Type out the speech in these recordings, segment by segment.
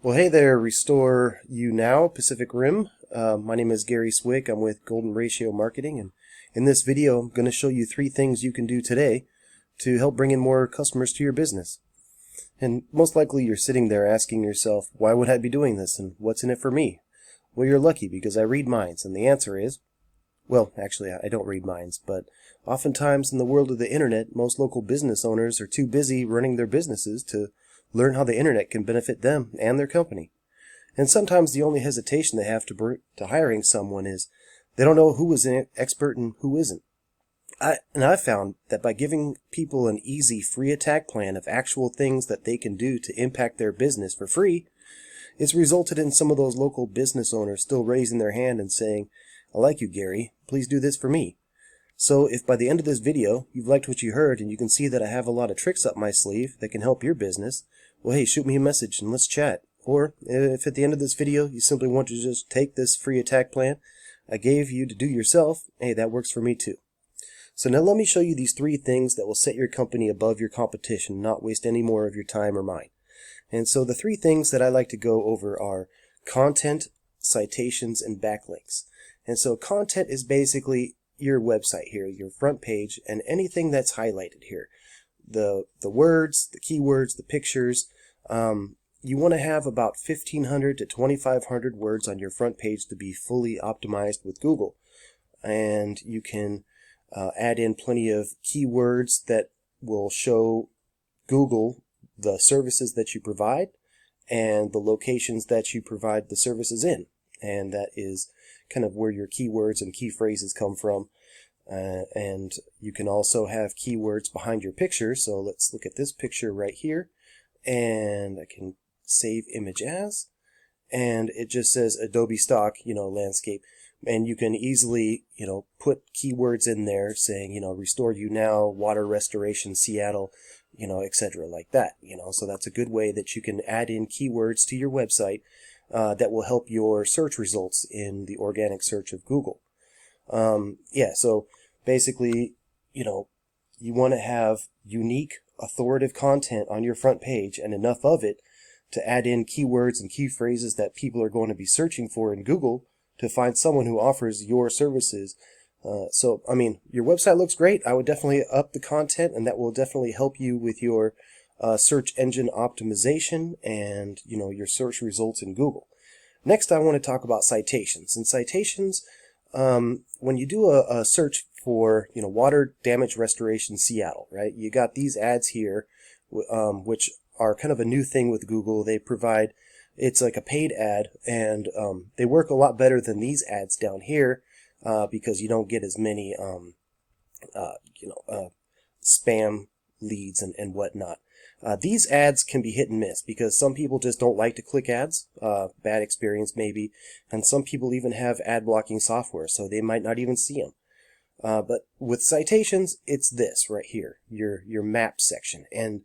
Well, hey there, Restore You Now, Pacific Rim. My name is Gary Swick. I'm with Golden Ratio Marketing, and in this video, I'm going to show you 3 things you can do today to help bring in more customers to your business. And most likely you're sitting there asking yourself, why would I be doing this, and what's in it for me? Well, you're lucky because I read minds, and the answer is, well, actually, I don't read minds, but oftentimes in the world of the internet, most local business owners are too busy running their businesses to learn how the internet can benefit them and their company. And sometimes the only hesitation they have to hiring someone is they don't know who is an expert and who isn't. I've found that by giving people an easy free attack plan of actual things that they can do to impact their business for free, it's resulted in some of those local business owners still raising their hand and saying, I like you, Gary, please do this for me. So if by the end of this video you've liked what you heard and you can see that I have a lot of tricks up my sleeve that can help your business, well, hey, shoot me a message and let's chat. Or if at the end of this video you simply want to just take this free attack plan I gave you to do yourself, hey, that works for me too. So now let me show you these 3 things that will set your company above your competition, not waste any more of your time or mine. And so the 3 things that I like to go over are content, citations, and backlinks. And so content is basically your website here, your front page, and anything that's highlighted here. The words, the keywords, the pictures. You want to have about 1,500 to 2,500 words on your front page to be fully optimized with Google. And you can add in plenty of keywords that will show Google the services that you provide and the locations that you provide the services in. And that is kind of where your keywords and key phrases come from. And you can also have keywords behind your picture. So let's look at this picture right here, and I can save image as, and it just says Adobe stock, landscape, and you can easily, put keywords in there saying, Restore You Now, water restoration, Seattle, etc. like that, so that's a good way that you can add in keywords to your website that will help your search results in the organic search of Google. So basically, you want to have unique, authoritative content on your front page and enough of it to add in keywords and key phrases that people are going to be searching for in Google to find someone who offers your services. Your website looks great. I would definitely up the content, and that will definitely help you with your search engine optimization and, your search results in Google. Next, I want to talk about citations. And citations, when you do a search for, water damage restoration Seattle, right? You got these ads here, which are kind of a new thing with Google. They provide, it's like a paid ad, and they work a lot better than these ads down here because you don't get as many, spam leads and whatnot. These ads can be hit and miss because some people just don't like to click ads, bad experience maybe, and some people even have ad blocking software, so they might not even see them. But with citations, it's this right here, your map section. And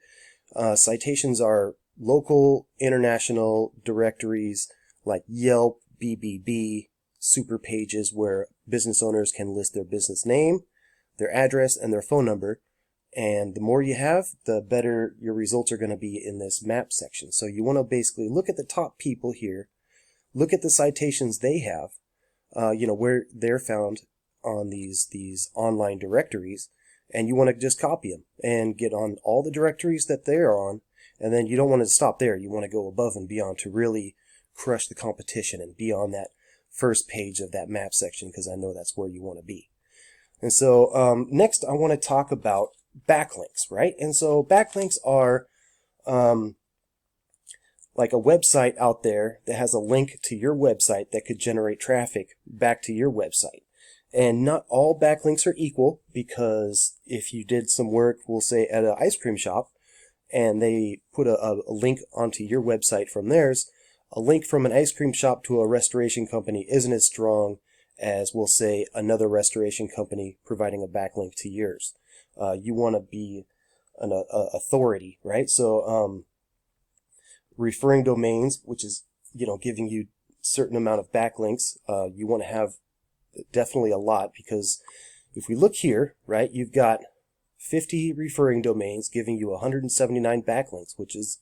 citations are local, international directories like Yelp, BBB, super pages where business owners can list their business name, their address, and their phone number. And the more you have, the better your results are going to be in this map section. So you want to basically look at the top people here, look at the citations they have, where they're found on these online directories, and you want to just copy them and get on all the directories that they're on. And then you don't want to stop there. You want to go above and beyond to really crush the competition and be on that first page of that map section, because I know that's where you want to be. And so next I want to talk about backlinks, right? And so backlinks are like a website out there that has a link to your website that could generate traffic back to your website. And not all backlinks are equal, because if you did some work, we'll say at an ice cream shop, and they put a link onto your website from theirs, a link from an ice cream shop to a restoration company isn't as strong as, we'll say, another restoration company providing a backlink to yours. You want to be an authority, right? So referring domains, which is, giving you a certain amount of backlinks, you want to have definitely a lot, because if we look here, right, you've got 50 referring domains giving you 179 backlinks, which is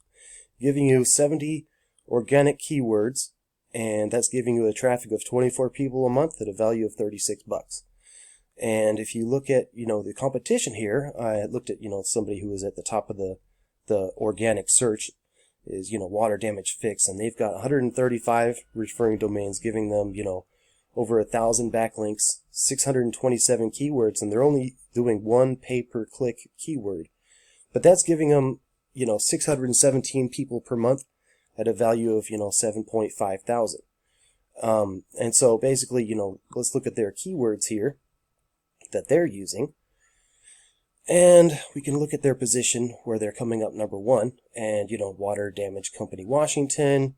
giving you 70 organic keywords, and that's giving you a traffic of 24 people a month at a value of 36 bucks. And if you look at, the competition here, I looked at, somebody who was at the top of the organic search is, Water Damage Fix, and they've got 135 referring domains, giving them, over 1,000 backlinks, 627 keywords, and they're only doing one pay-per-click keyword. But that's giving them, 617 people per month at a value of, 7.5 thousand. And so basically, let's look at their keywords here that they're using. And we can look at their position where they're coming up number one, and, Water Damage Company Washington,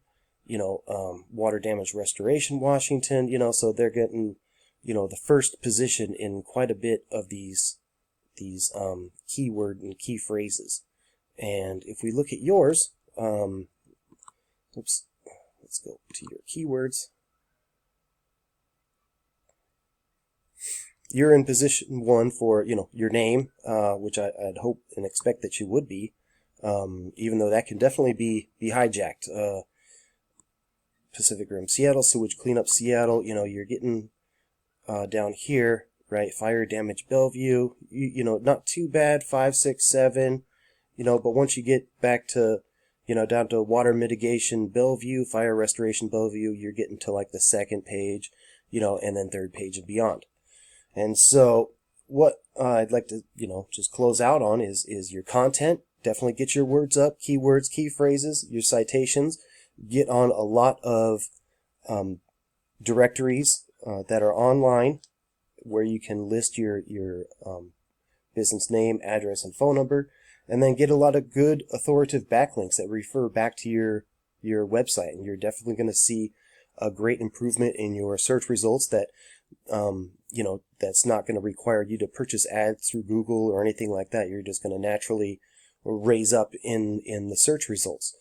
Water Damage Restoration Washington, so they're getting, the first position in quite a bit of these keyword and key phrases. And if we look at yours, let's go to your keywords. You're in position one for, your name, which I'd hope and expect that you would be, even though that can definitely be hijacked. Pacific Rim Seattle, Sewage Cleanup Seattle, you're getting down here, right? Fire Damage Bellevue, not too bad, 5, 6, 7, but once you get back to, down to Water Mitigation Bellevue, Fire Restoration Bellevue, you're getting to like the second page, and then third page and beyond. And so what I'd like to, just close out on is your content. Definitely get your words up, keywords, key phrases, your citations. Get on a lot of directories that are online where you can list your business name, address, and phone number. And then get a lot of good authoritative backlinks that refer back to your website. And you're definitely going to see a great improvement in your search results that that's not going to require you to purchase ads through Google or anything like that. You're just going to naturally raise up in the search results.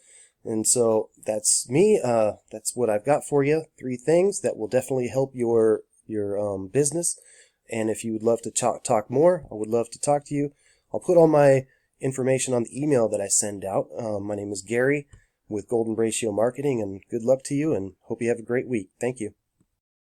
And so that's me. That's what I've got for you. 3 things that will definitely help your business. And if you would love to talk more, I would love to talk to you. I'll put all my information on the email that I send out. My name is Gary with Golden Ratio Marketing, and good luck to you, and hope you have a great week. Thank you.